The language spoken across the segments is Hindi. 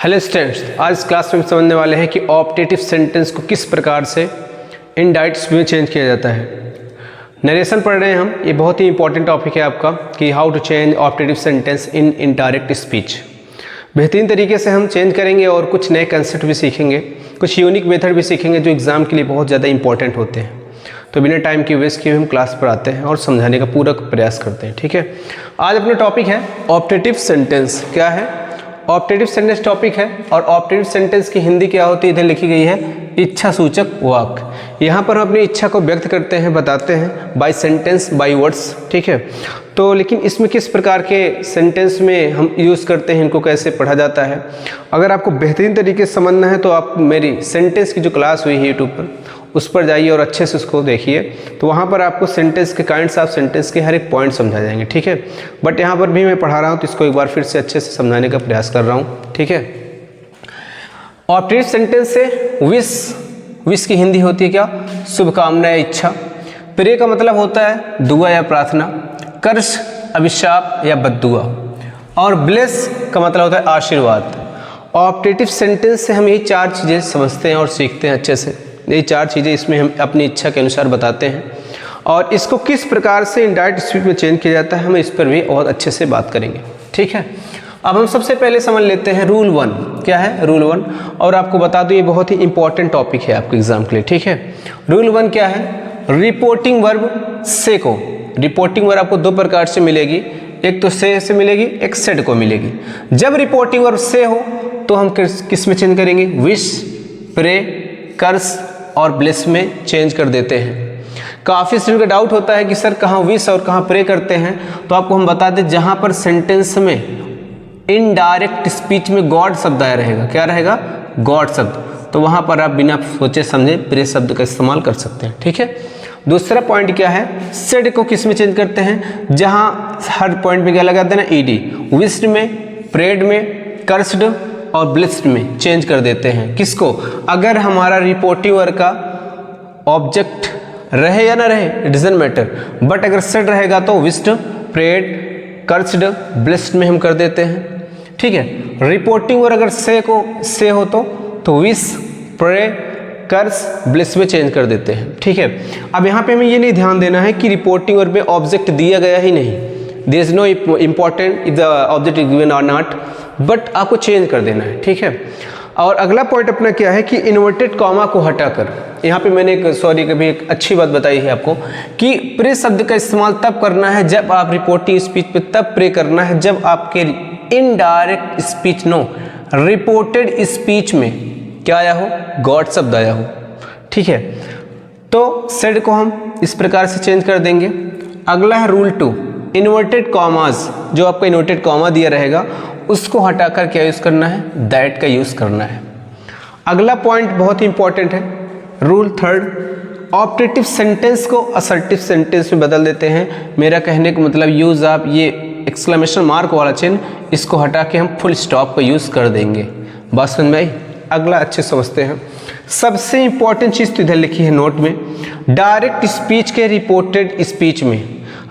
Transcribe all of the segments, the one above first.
हेलो स्टूडेंट्स, आज इस क्लास में समझने वाले हैं कि ऑप्टेटिव सेंटेंस को किस प्रकार से इनडायरेक्ट में चेंज किया जाता है। नरेशन पढ़ रहे हैं हम। ये बहुत ही इंपॉर्टेंट टॉपिक है आपका कि how to change optative sentence in indirect speech. बेहतरीन तरीके से हम चेंज करेंगे और कुछ नए कंसेप्ट भी सीखेंगे, कुछ यूनिक मेथड भी सीखेंगे जो एग्ज़ाम के लिए बहुत ज़्यादा इंपॉर्टेंट होते हैं। तो बिना टाइम की वेस्ट किए हम क्लास पर आते हैं और समझाने का पूरा प्रयास करते हैं। ठीक है, आज अपना टॉपिक है ऑप्टेटिव सेंटेंस। क्या है? ऑप्टेटिव सेंटेंस टॉपिक है। और ऑप्टेटिव सेंटेंस की हिंदी क्या होती है? इधर लिखी गई है इच्छा सूचक वाक्य। यहाँ पर हम अपनी इच्छा को व्यक्त करते हैं, बताते हैं बाय सेंटेंस, बाय वर्ड्स। ठीक है, तो लेकिन इसमें किस प्रकार के सेंटेंस में हम यूज़ करते हैं, इनको कैसे पढ़ा जाता है, अगर आपको बेहतरीन तरीके से समझना है तो आप मेरी सेंटेंस की जो क्लास हुई है यूट्यूब पर, उस पर जाइए और अच्छे से उसको देखिए। तो वहाँ पर आपको सेंटेंस के काइंड्स ऑफ सेंटेंस के हर एक पॉइंट समझा जाएंगे। ठीक है, बट यहाँ पर भी मैं पढ़ा रहा हूँ तो इसको एक बार फिर से अच्छे से समझाने का प्रयास कर रहा हूँ। ठीक है, ऑप्टेटिव सेंटेंस से विश की हिंदी होती है क्या? शुभकामना या इच्छा। प्रे का मतलब होता है दुआ या प्रार्थना। कर्ष अभिशाप या बद्दुआ। और ब्लेस का मतलब होता है आशीर्वाद। ऑप्टेटिव सेंटेंस से हम यही चार चीज़ें समझते हैं और सीखते हैं अच्छे से। ये चार चीज़ें इसमें हम अपनी इच्छा के अनुसार बताते हैं और इसको किस प्रकार से इनडायरेक्ट स्पीच में चेंज किया जाता है हम इस पर भी बहुत अच्छे से बात करेंगे। ठीक है, अब हम सबसे पहले समझ लेते हैं रूल 1। क्या है रूल 1? और आपको बता दूं ये बहुत ही इंपॉर्टेंट टॉपिक है आपके एग्जाम के लिए। ठीक है, रूल 1 क्या है? रिपोर्टिंग वर्ब से को। रिपोर्टिंग वर्ब आपको दो प्रकार से मिलेगी, एक तो से मिलेगी, एक सेड को मिलेगी। जब रिपोर्टिंग वर्ब से हो तो हम किस में चेंज करेंगे? विश, प्रे, कर्स और ब्लेस में चेंज कर देते हैं। काफ़ी स्टूडेंट का डाउट होता है कि सर कहाँ विश और कहाँ प्रे करते हैं, तो आपको हम बता दें जहाँ पर सेंटेंस में इनडायरेक्ट स्पीच में गॉड शब्द आया रहेगा। क्या रहेगा? गॉड शब्द। तो वहाँ पर आप बिना सोचे समझे प्रे शब्द का इस्तेमाल कर सकते हैं। ठीक है, दूसरा पॉइंट क्या है? सेड को किस में चेंज करते हैं? जहाँ हर पॉइंट में क्या लगाते हैं ना, ईडी। विश्ड में, प्रेड में, कर्स्ड और ब्लेस्ड में चेंज कर देते हैं। किसको? अगर हमारा रिपोर्टिव वर्ब का ऑब्जेक्ट रहे या ना रहे, इट डजंट मैटर, बट अगर सेड रहेगा तो विश्ड, प्रेड, कर्स्ड, ब्लेस्ड में हम कर देते हैं। ठीक है, रिपोर्टिंग वर्ब अगर से हो तो विश, प्रे, कर्स, ब्लेस में चेंज कर देते हैं। ठीक है, अब यहाँ पे हमें ये नहीं ध्यान देना है कि रिपोर्टिंग वर्ब में ऑब्जेक्ट दिया गया ही नहीं, there is no important if the object is given और नॉट, बट आपको चेंज कर देना है। ठीक है, और अगला पॉइंट अपना क्या है कि इन्वर्टेड कॉमा को हटाकर, यहाँ पे मैंने कभी एक अच्छी बात बताई है आपको कि प्रे शब्द का इस्तेमाल तब करना है जब आप रिपोर्टिंग स्पीच पे, तब प्रे करना है जब आपके indirect speech, no reported speech में क्या आया हो? गॉड शब्द आया हो। ठीक है, तो सेड को हम इस प्रकार से चेंज कर देंगे। अगला है रूल 2, इन्वर्टेड कॉमाज। जो आपका इन्वर्टेड कॉमा दिया रहेगा उसको हटाकर क्या यूज़ करना है? दैट का यूज़ करना है। अगला पॉइंट बहुत ही इंपॉर्टेंट है, रूल 3, ऑप्टेटिव सेंटेंस को असर्टिव सेंटेंस में बदल देते हैं। मेरा कहने का मतलब यूज़ आप ये एक्सक्लेमेशन मार्क वाला चिन्ह, इसको हटा के हम फुल स्टॉप का यूज़ कर देंगे। बात समझ में आई? अगला अच्छे समझते हैं। सबसे इंपॉर्टेंट चीज़ तो इधर लिखी है नोट में, डायरेक्ट स्पीच के रिपोर्टेड स्पीच में।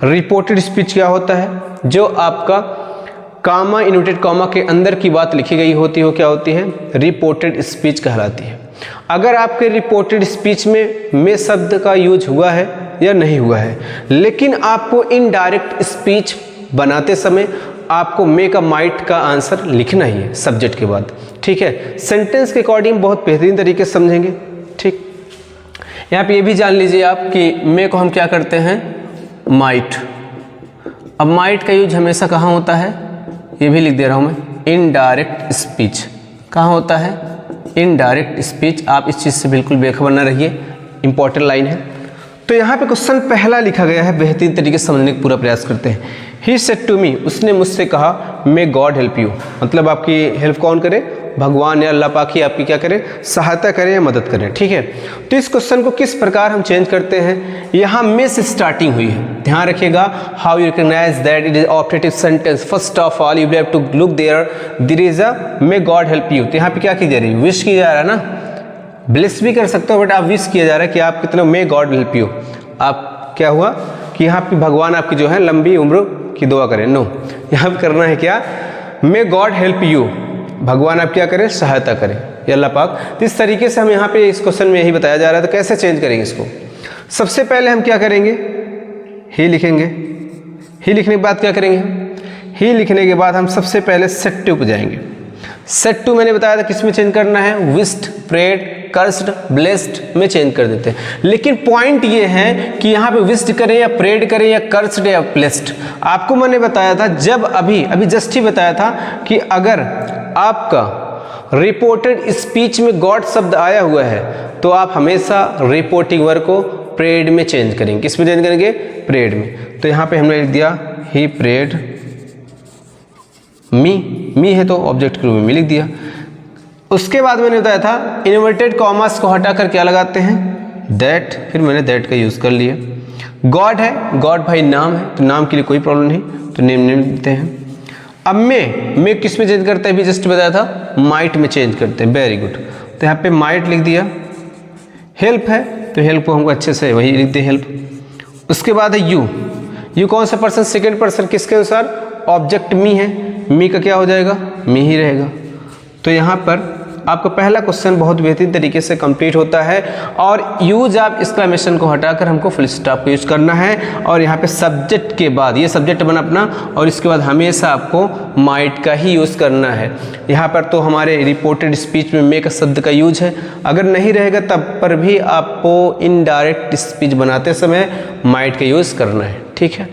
रिपोर्टेड स्पीच क्या होता है? जो आपका कामा, इन्वर्टेड कॉमा के अंदर की बात लिखी गई होती है वो क्या होती है? रिपोर्टेड स्पीच कहलाती है। अगर आपके रिपोर्टेड स्पीच में शब्द का यूज हुआ है या नहीं हुआ है, लेकिन आपको इनडायरेक्ट स्पीच बनाते समय आपको मे का माइट का आंसर लिखना ही है सब्जेक्ट के बाद। ठीक है, सेंटेंस के अकॉर्डिंग बहुत बेहतरीन तरीके से समझेंगे। ठीक, यहाँ पे ये भी जान लीजिए आप कि मे को हम क्या करते हैं? माइट। अब माइट का यूज हमेशा कहाँ होता है? ये भी लिख दे रहा हूँ मैं, इनडायरेक्ट स्पीच। कहाँ होता है? Indirect speech. आप इस चीज़ से बिल्कुल बेखबर न रहिए, इंपॉर्टेंट लाइन है। तो यहाँ पे क्वेश्चन पहला लिखा गया है, बेहतरीन तरीके से समझने का पूरा प्रयास करते हैं। ही सेड टू मी, उसने मुझसे कहा, मे गॉड हेल्प यू। मतलब आपकी हेल्प कौन करे? भगवान या अल्लाह पाक ही आपकी क्या करे? सहायता करें या मदद करें। ठीक है, तो इस क्वेश्चन को किस प्रकार हम चेंज करते हैं? यहाँ मे से स्टार्टिंग हुई है, ध्यान रखिएगा। How you recognise that it is optative sentence? First of all you have to look there is a may God help you. तो यहाँ पे क्या की जा रही है? विश की जा रहा है ना, ब्लेस भी कर सकते हो, बट आप विश किया जा रहा है कि आप कितना मे गॉड हेल्प यू। आप क्या हुआ कि यहाँ पे भगवान आपकी जो है लंबी उम्र की दुआ करें? नो, यहाँ पे करना है क्या? मे गॉड हेल्प यू। भगवान आप क्या करें, सहायता करें, या अल्लाह पाक। तो इस तरीके से हम यहाँ पे इस क्वेश्चन में यही बताया जा रहा है। तो कैसे चेंज करेंगे इसको? सबसे पहले हम क्या करेंगे, ही लिखेंगे। ही लिखने के बाद क्या करेंगे, ही लिखने के बाद हम सबसे पहले सेट टू पे जाएंगे। सेट टू मैंने बताया था किस में चेंज करना है, विश्ड, प्रेड, कर्स्ड, ब्लेस्ड में चेंज कर देते हैं। लेकिन पॉइंट ये है कि यहाँ पे विश्ड करें या प्रेड करें या कर्स्ड या ब्लेस्ड, आपको मैंने बताया था जब अभी जस्ट ही बताया था कि अगर आपका रिपोर्टेड स्पीच में गॉड शब्द आया हुआ है तो आप हमेशा रिपोर्टिंग वर्ब को प्रेड में चेंज करेंगे। किस में चेंज करेंगे, प्रेड में। तो यहाँ पे हमने लिख दिया ही प्रेड मी है तो ऑब्जेक्ट के रूप में मी लिख दिया। उसके बाद मैंने बताया था इन्वर्टेड कॉमास को हटाकर क्या लगाते हैं, दैट, फिर मैंने दैट का यूज़ कर लिया। गॉड है, गॉड भाई नाम है तो नाम के लिए कोई प्रॉब्लम नहीं, तो नेम देते हैं। अब मैं किस में चेंज करते हैं, अभी जस्ट बताया था माइट में चेंज करते हैं, वेरी गुड। तो यहाँ पे माइट लिख दिया। हेल्प है तो हेल्प को हमको अच्छे से वही लिख दे, हेल्प। उसके बाद है यू कौन सा पर्सन, सेकेंड पर्सन, किसके अनुसार, ऑब्जेक्ट मी है, मी का क्या हो जाएगा, मी ही रहेगा। तो यहाँ पर आपका पहला क्वेश्चन बहुत बेहतरीन तरीके से कंप्लीट होता है। और यूज आप एक्सक्लेमेशन को हटाकर हमको फुल स्टॉप को यूज करना है। और यहाँ पे सब्जेक्ट के बाद ये सब्जेक्ट बना अपना, और इसके बाद हमेशा आपको माइट का ही यूज़ करना है। यहाँ पर तो हमारे रिपोर्टेड स्पीच में मे का शब्द का यूज है, अगर नहीं रहेगा तब पर भी आपको इनडायरेक्ट स्पीच बनाते समय माइट का यूज़ करना है, ठीक है।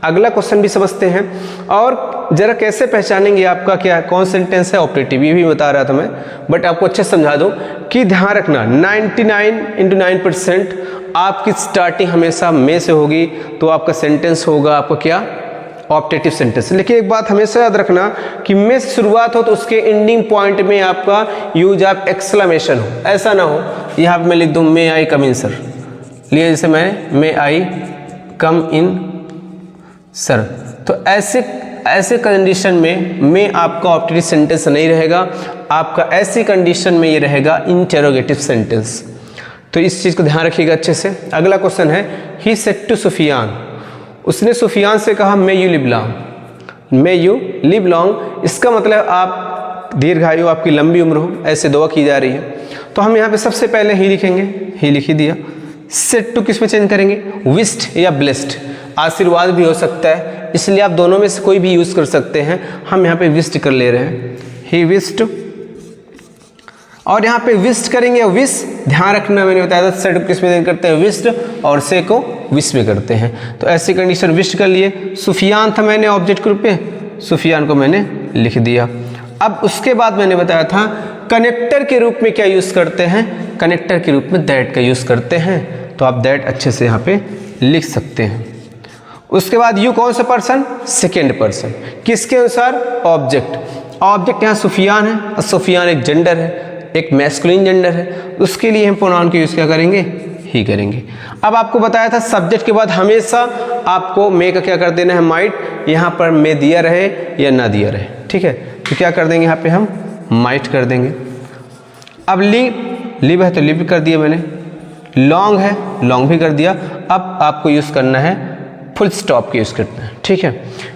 अगला क्वेश्चन भी समझते हैं, और जरा कैसे पहचानेंगे आपका क्या कौन सेंटेंस है ऑपरेटिव, ये भी बता रहा था मैं, बट आपको अच्छे से समझा दो कि ध्यान रखना 99 आपकी स्टार्टिंग हमेशा में से होगी, तो आपका सेंटेंस होगा आपका क्या, ऑप्टेटिव सेंटेंस। लेकिन एक बात हमेशा याद रखना कि में से शुरुआत हो तो उसके एंडिंग पॉइंट में आपका यूज आप एक्सक्लेमेशन हो, ऐसा ना हो यहाँ पे मैं लिख दूँ मे आई कम इन सर, लिए जैसे मैं मे आई कम इन सर, तो ऐसे कंडीशन में आपका ऑप्टेटिव सेंटेंस नहीं रहेगा, आपका ऐसी कंडीशन में ये रहेगा इंटेरोगेटिव सेंटेंस। तो इस चीज़ को ध्यान रखिएगा अच्छे से। अगला क्वेश्चन है ही सेड टू सुफियान, उसने सुफियान से कहा may you live long, may you live long, इसका मतलब आप दीर्घायु, आपकी लंबी उम्र हो, ऐसे दुआ की जा रही है। तो हम यहाँ पे सबसे पहले ही लिखेंगे, ही लिख ही दिया। सेड टू किस में चेंज करेंगे, विश्ड या ब्लेस्ड, आशीर्वाद भी हो सकता है, इसलिए आप दोनों में से कोई भी यूज़ कर सकते हैं। हम यहाँ पे विश्ड कर ले रहे हैं, ही विश्ड, और यहाँ पे विश्ड करेंगे, विश, ध्यान रखना मैंने बताया था सेड किस में करते हैं, विश्ड, और से को विश में करते हैं। तो ऐसी कंडीशन विश्ड कर लिए। सुफियान था मैंने ऑब्जेक्ट के रूप में, सुफियान को मैंने लिख दिया। अब उसके बाद मैंने बताया था कनेक्टर के रूप में क्या यूज़ करते हैं, कनेक्टर के रूप में दैट का यूज़ करते हैं, तो आप दैट अच्छे से यहाँ पे लिख सकते हैं। उसके बाद यू कौन सा पर्सन, सेकेंड पर्सन, किसके अनुसार, ऑब्जेक्ट। ऑब्जेक्ट यहाँ सुफियान है, और सुफियान एक जेंडर है, एक मैस्कुलिन जेंडर है, उसके लिए हम प्रोनाउन का यूज़ क्या करेंगे, ही करेंगे। अब आपको बताया था सब्जेक्ट के बाद हमेशा आपको मे का क्या कर देना है, माइट, यहाँ पर मे दिया रहे या ना दिया रहे, ठीक है, तो क्या कर देंगे यहाँ पे हम माइट कर देंगे। अब लिव है तो लिव कर दिया मैंने, लॉन्ग है लॉन्ग भी कर दिया। अब आपको यूज़ करना है फुल स्टॉप के यूज़ करना है, ठीक है।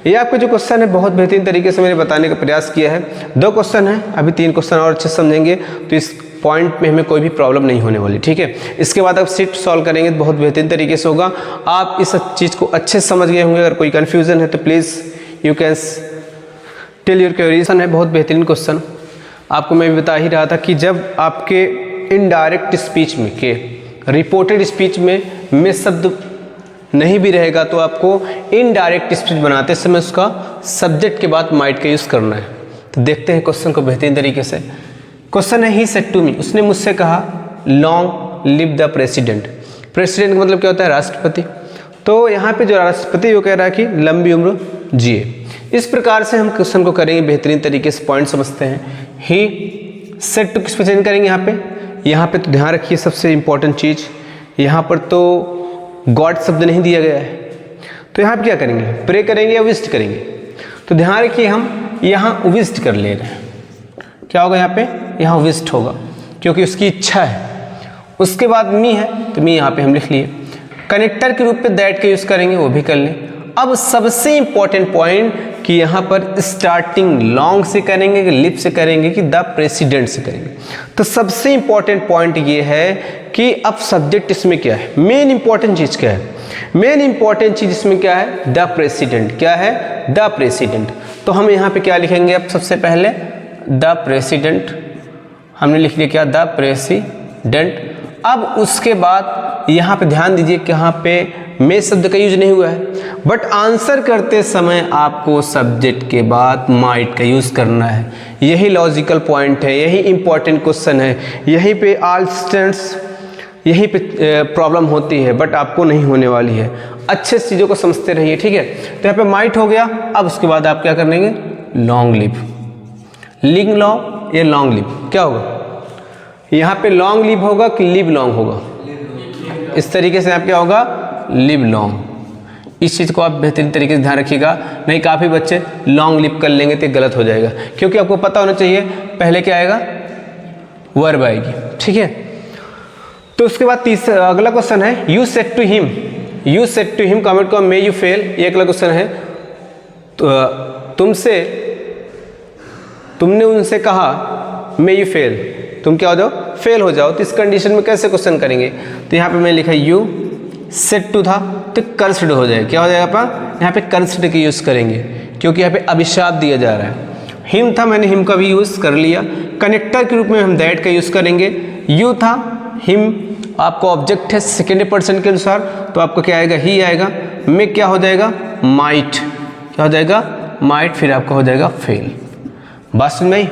ये आपका जो क्वेश्चन है बहुत बेहतरीन तरीके से मैंने बताने का प्रयास किया है। 2 क्वेश्चन है, अभी 3 क्वेश्चन और अच्छे से समझेंगे तो इस पॉइंट में हमें कोई भी प्रॉब्लम नहीं होने वाली, ठीक है। इसके बाद आप शिफ्ट सॉल्व करेंगे तो बहुत बेहतरीन तरीके से होगा। आप इस चीज़ को अच्छे से समझ गए होंगे। अगर कोई कन्फ्यूज़न है तो please you can tell your queries. है बहुत बेहतरीन क्वेश्चन, आपको मैं भी बता ही रहा था कि जब आपके इनडायरेक्ट स्पीच में के रिपोर्टेड स्पीच में शब्द नहीं भी रहेगा तो आपको इनडायरेक्ट स्पीच बनाते समय उसका सब्जेक्ट के बाद माइट का यूज़ करना है। तो देखते हैं क्वेश्चन को बेहतरीन तरीके से। क्वेश्चन है ही सेड टू मी, उसने मुझसे कहा long live the president. President का मतलब क्या होता है, राष्ट्रपति। तो यहाँ पे जो राष्ट्रपति वो कह रहा है कि लंबी उम्र जिए। इस प्रकार से हम क्वेश्चन को करेंगे बेहतरीन तरीके से। पॉइंट समझते हैं। ही सेड टू किस पे चेंज करेंगे, यहाँ पे तो ध्यान रखिए सबसे इंपॉर्टेंट चीज़, यहाँ पर तो गॉड शब्द नहीं दिया गया है, तो यहाँ पे क्या करेंगे, प्रे करेंगे या विश्ड करेंगे। तो ध्यान रखिए हम यहाँ विश्ड कर ले रहे हैं, क्या होगा यहाँ पे, यहाँ विश्ड होगा क्योंकि उसकी इच्छा है। उसके बाद मी है तो मी यहाँ पे हम लिख लिए। कनेक्टर के रूप में दैट का यूज़ करेंगे, वो भी कर लें। अब सबसे इंपॉर्टेंट पॉइंट कि यहाँ पर स्टार्टिंग लॉन्ग से करेंगे कि लिव से करेंगे कि द प्रेसिडेंट से करेंगे। तो सबसे इंपॉर्टेंट पॉइंट ये है कि अब सब्जेक्ट इसमें क्या है, मेन इंपॉर्टेंट चीज़ क्या है, मेन इंपॉर्टेंट चीज़ इसमें क्या है, द प्रेसिडेंट। क्या है, द प्रेसिडेंट। तो हम यहाँ पे क्या लिखेंगे, अब सबसे पहले द प्रेसिडेंट हमने लिख लिया, क्या, द प्रेसिडेंट। अब उसके बाद यहाँ पे ध्यान दीजिए कि यहाँ पे मे शब्द का यूज नहीं हुआ है, बट आंसर करते समय आपको सब्जेक्ट के बाद माइट का यूज करना है। यही लॉजिकल पॉइंट है, यही इंपॉर्टेंट क्वेश्चन है, यहीं पे ऑल स्टूडेंट्स यहीं पे प्रॉब्लम होती है, बट आपको नहीं होने वाली है। अच्छे से चीज़ों को समझते रहिए, ठीक है। तो यहाँ पे माइट हो गया। अब उसके बाद आप क्या करेंगे, लॉन्ग लिव, लिव लॉन्ग या लॉन्ग लिव, क्या होगा यहाँ पे, लॉन्ग लिव होगा कि लिव लॉन्ग होगा, इस तरीके से आप क्या होगा, लिव लॉन्ग। इस चीज़ को आप बेहतरीन तरीके से ध्यान रखिएगा, नहीं काफ़ी बच्चे लॉन्ग लिव कर लेंगे तो गलत हो जाएगा, क्योंकि आपको पता होना चाहिए पहले क्या आएगा, वर्ब आएगी, ठीक है। तो उसके बाद तीसरा अगला क्वेश्चन है, you said to him, you said to him comment को मे यू फेल, ये अगला क्वेश्चन है। तो तुमने उनसे कहा मे यू फेल, तुम क्या हो जाओ, फेल हो जाओ। तो इस कंडीशन में कैसे क्वेश्चन करेंगे, तो यहाँ पे मैं लिखा यू सेड टू था तो कर्स्ड हो जाएगा, क्या हो जाएगा आपका, यहाँ पे कर्स्ड की यूज़ करेंगे, क्योंकि यहाँ पे अभिशाप दिया जा रहा है। हिम था, मैंने हिम का भी यूज़ कर लिया। कनेक्टर के रूप में हम दैट का यूज़ करेंगे। यू था, हिम आपका ऑब्जेक्ट है सेकेंड पर्सन के अनुसार, तो आपका क्या आएगा, ही आएगा। में क्या हो जाएगा, माइट, क्या हो जाएगा, माइट, फिर आपका हो जाएगा फेल। बात समझ में आई।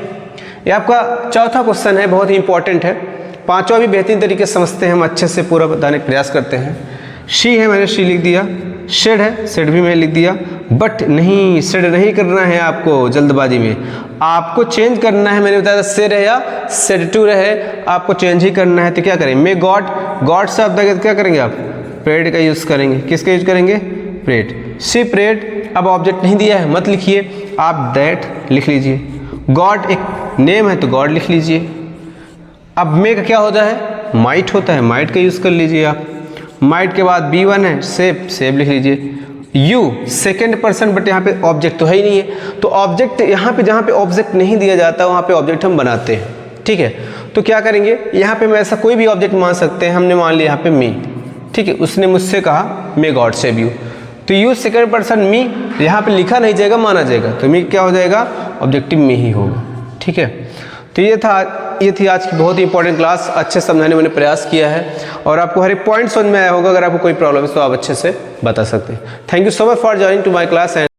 ये आपका चौथा क्वेश्चन है, बहुत ही इंपॉर्टेंट है। पांचवा भी बेहतरीन तरीके से समझते हैं हम, अच्छे से पूरा बताने का प्रयास करते हैं। शी है, मैंने शी लिख दिया। शेड है, शेड भी मैंने लिख दिया। बट नहीं, शेड नहीं करना है आपको जल्दबाजी में, आपको चेंज करना है। मैंने बताया से रहे या सेड टू रहे, आपको चेंज ही करना है। तो क्या करें, मे गॉड, गॉड शब्द है क्या करेंगे आप, प्रेड का यूज़ करेंगे। किसका यूज करेंगे, प्रेड। शी प्रेड, अब ऑब्जेक्ट नहीं दिया है, मत लिखिए, आप दैट लिख लीजिए। गॉड एक नेम है तो गॉड लिख लीजिए। अब मे का क्या होता है, माइट होता है, माइट का यूज़ कर लीजिए आप। माइट के बाद B1 है, सेब, सेब लिख लीजिए। यू सेकेंड पर्सन, बट यहाँ पे ऑब्जेक्ट तो है ही नहीं है, तो ऑब्जेक्ट यहाँ पे, जहाँ पे ऑब्जेक्ट नहीं दिया जाता वहाँ पे ऑब्जेक्ट हम बनाते हैं, ठीक है। तो क्या करेंगे, यहाँ पे मैं ऐसा कोई भी ऑब्जेक्ट मान सकते हैं। हमने मान लिया यहाँ पे मी, ठीक है, उसने मुझसे कहा मे गॉड सेव यू, तो यू सेकेंड पर्सन मी, यहाँ पे लिखा नहीं जाएगा, माना जाएगा, तो मी क्या हो जाएगा, ऑब्जेक्टिव में ही होगा, ठीक है। तो ये थी आज की बहुत ही इंपॉर्टेंट क्लास। अच्छे समझाने मैंने प्रयास किया है और आपको हर एक पॉइंट समझ में आया होगा। अगर आपको कोई प्रॉब्लम है तो आप अच्छे से बता सकते हैं। Thank you so much for joining two my class and